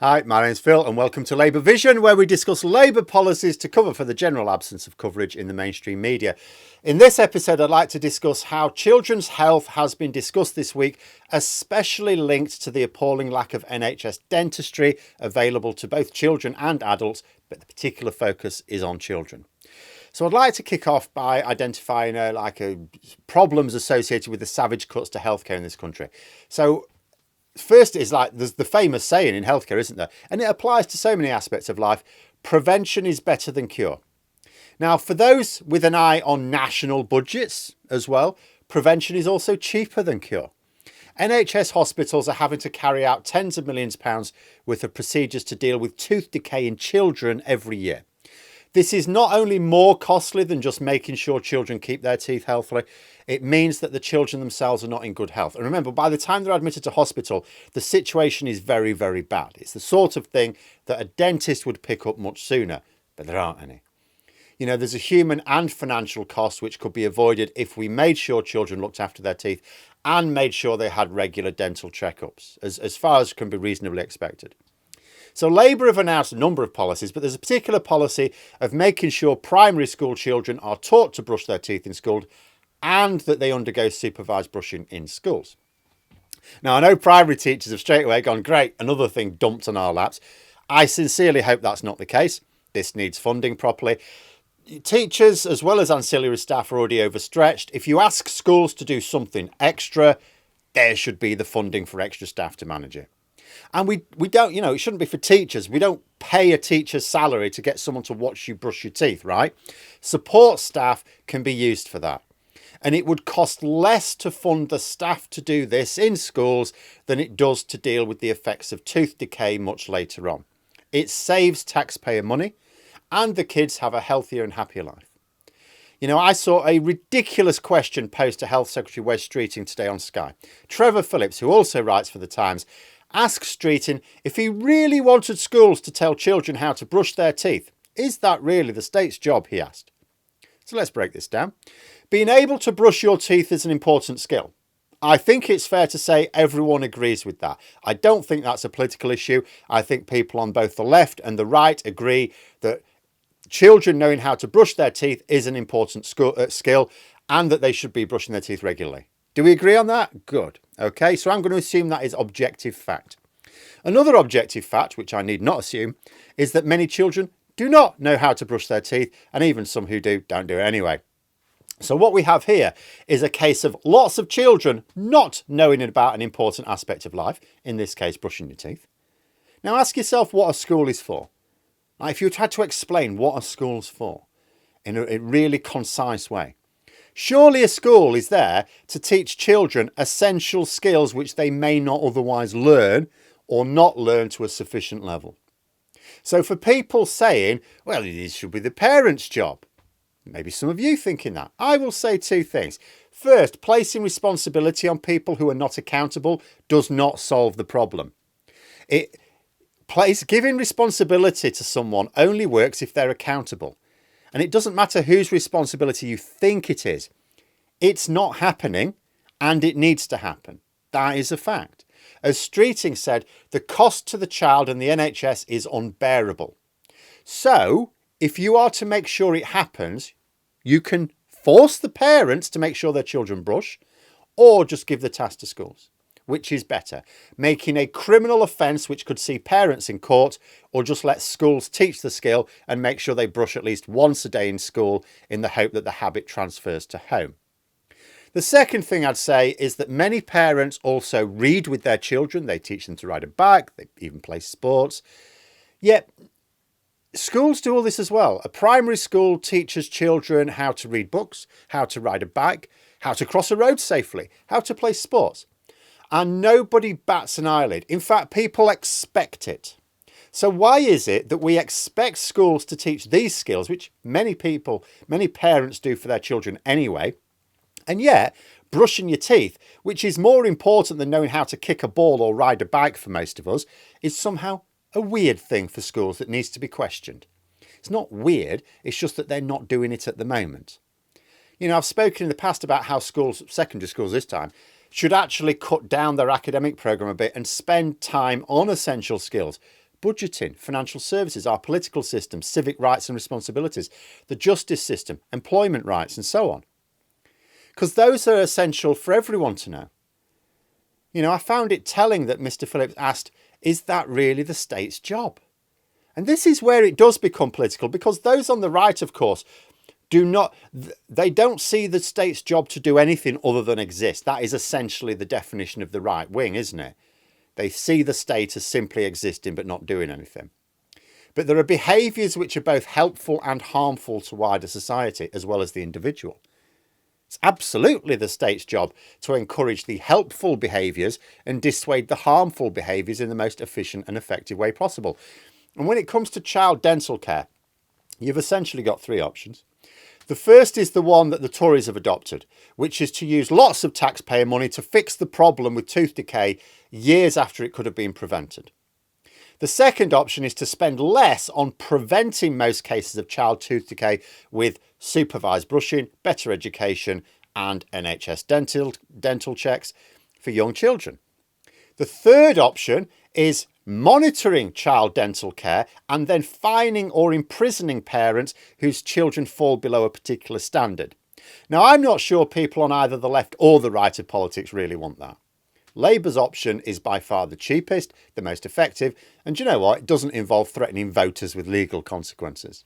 Hi, my name's Phil and welcome to LabourVision, where we discuss Labour policies to cover for the general absence of coverage in the mainstream media. In this episode, I'd like to discuss how children's health has been discussed this week, especially linked to the appalling lack of NHS dentistry available to both children and adults, but the particular focus is on children. So I'd like to kick off by identifying problems associated with the savage cuts to healthcare in this country. So first is there's the famous saying in healthcare, isn't there? And it applies to so many aspects of life. Prevention is better than cure. Now, for those with an eye on national budgets as well, prevention is also cheaper than cure. NHS hospitals are having to carry out tens of millions of pounds worth of procedures to deal with tooth decay in children every year. This is not only more costly than just making sure children keep their teeth healthily, it means that the children themselves are not in good health. And remember, by the time they're admitted to hospital, the situation is very, very bad. It's the sort of thing that a dentist would pick up much sooner, but there aren't any. You know, there's a human and financial cost which could be avoided if we made sure children looked after their teeth and made sure they had regular dental checkups, as far as can be reasonably expected. So Labour have announced a number of policies, but there's a particular policy of making sure primary school children are taught to brush their teeth in school and that they undergo supervised brushing in schools. Now, I know primary teachers have straight away gone, great, another thing dumped on our laps. I sincerely hope that's not the case. This needs funding properly. Teachers, as well as ancillary staff, are already overstretched. If you ask schools to do something extra, there should be the funding for extra staff to manage it. And we don't, it shouldn't be for teachers. We don't pay a teacher's salary to get someone to watch you brush your teeth, right? Support staff can be used for that. And it would cost less to fund the staff to do this in schools than it does to deal with the effects of tooth decay much later on. It saves taxpayer money and the kids have a healthier and happier life. You know, I saw a ridiculous question posed to Health Secretary Wes Streeting today on Sky. Trevor Phillips, who also writes for The Times, asked Streeting if he really wanted schools to tell children how to brush their teeth. Is that really the state's job, he asked. So let's break this down. Being able to brush your teeth is an important skill. I think it's fair to say everyone agrees with that. I don't think that's a political issue. I think people on both the left and the right agree that children knowing how to brush their teeth is an important skill and that they should be brushing their teeth regularly. Do we agree on that? Good. Okay, so I'm going to assume that is objective fact. Another objective fact, which I need not assume, is that many children do not know how to brush their teeth, and even some who do, don't do it anyway. So what we have here is a case of lots of children not knowing about an important aspect of life, in this case, brushing your teeth. Now ask yourself what a school is for. Now, if you had to explain what a school's for in a really concise way, surely a school is there to teach children essential skills which they may not otherwise learn or not learn to a sufficient level. So for people saying, well, it should be the parents' job, maybe some of you thinking that, I will say two things. First, placing responsibility on people who are not accountable does not solve the problem. Giving responsibility to someone only works if they're accountable. And it doesn't matter whose responsibility you think it is. It's not happening and it needs to happen. That is a fact. As Streeting said, the cost to the child and the NHS is unbearable. So if you are to make sure it happens, you can force the parents to make sure their children brush or just give the task to schools. Which is better? Making a criminal offence which could see parents in court, or just let schools teach the skill and make sure they brush at least once a day in school in the hope that the habit transfers to home. The second thing I'd say is that many parents also read with their children. They teach them to ride a bike, they even play sports. Yet schools do all this as well. A primary school teaches children how to read books, how to ride a bike, how to cross a road safely, how to play sports. And nobody bats an eyelid. In fact, people expect it. So why is it that we expect schools to teach these skills, which many parents do for their children anyway, and yet brushing your teeth, which is more important than knowing how to kick a ball or ride a bike for most of us, is somehow a weird thing for schools that needs to be questioned. It's not weird, it's just that they're not doing it at the moment. You know, I've spoken in the past about how schools, secondary schools this time, should actually cut down their academic programme a bit and spend time on essential skills. budgeting, financial services, our political system, civic rights and responsibilities, the justice system, employment rights, and so on. Because those are essential for everyone to know. You know, I found it telling that Mr. Phillips asked, is that really the state's job? And this is where it does become political, because those on the right, of course, they don't see the state's job to do anything other than exist. That is essentially the definition of the right wing, isn't it? They see the state as simply existing but not doing anything. But there are behaviours which are both helpful and harmful to wider society, as well as the individual. It's absolutely the state's job to encourage the helpful behaviours and dissuade the harmful behaviours in the most efficient and effective way possible. And when it comes to child dental care, you've essentially got three options. The first is the one that the Tories have adopted, which is to use lots of taxpayer money to fix the problem with tooth decay years after it could have been prevented. The second option is to spend less on preventing most cases of child tooth decay with supervised brushing, better education, and NHS dental checks for young children. The third option is monitoring child dental care and then fining or imprisoning parents whose children fall below a particular standard. Now, I'm not sure people on either the left or the right of politics really want that. Labour's option is by far the cheapest, the most effective, and you know what? It doesn't involve threatening voters with legal consequences.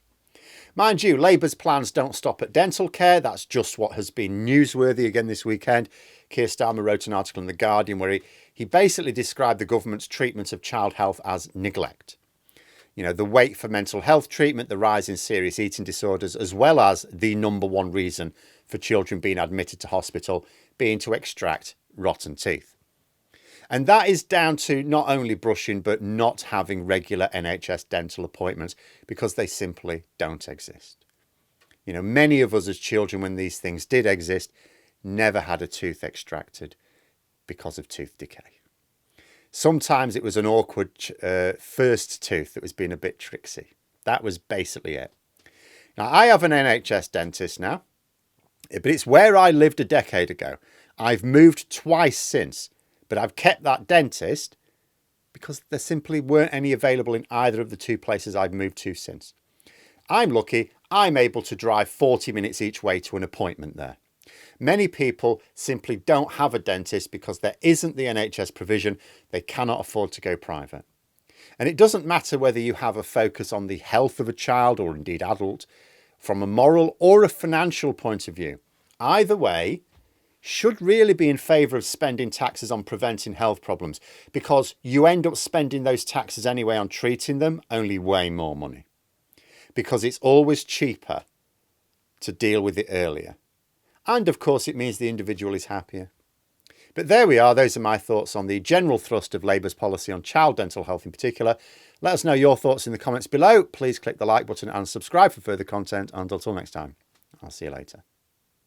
Mind you, Labour's plans don't stop at dental care. That's just what has been newsworthy again this weekend. Keir Starmer wrote an article in The Guardian where he basically described the government's treatment of child health as neglect. You know, the wait for mental health treatment, the rise in serious eating disorders, as well as the number one reason for children being admitted to hospital being to extract rotten teeth. And that is down to not only brushing, but not having regular NHS dental appointments because they simply don't exist. You know, many of us as children, when these things did exist, never had a tooth extracted because of tooth decay. Sometimes it was an awkward first tooth that was being a bit tricksy. That was basically it. Now, I have an NHS dentist now, but it's where I lived a decade ago. I've moved twice since. But I've kept that dentist because there simply weren't any available in either of the two places I've moved to since. I'm lucky I'm able to drive 40 minutes each way to an appointment there. Many people simply don't have a dentist because there isn't the NHS provision. They cannot afford to go private. And it doesn't matter whether you have a focus on the health of a child or indeed adult, from a moral or a financial point of view. Either way, should really be in favour of spending taxes on preventing health problems because you end up spending those taxes anyway on treating them, only way more money. Because it's always cheaper to deal with it earlier. And of course it means the individual is happier. But there we are, those are my thoughts on the general thrust of Labour's policy on child dental health in particular. Let us know your thoughts in the comments below. Please click the like button and subscribe for further content. And until next time, I'll see you later.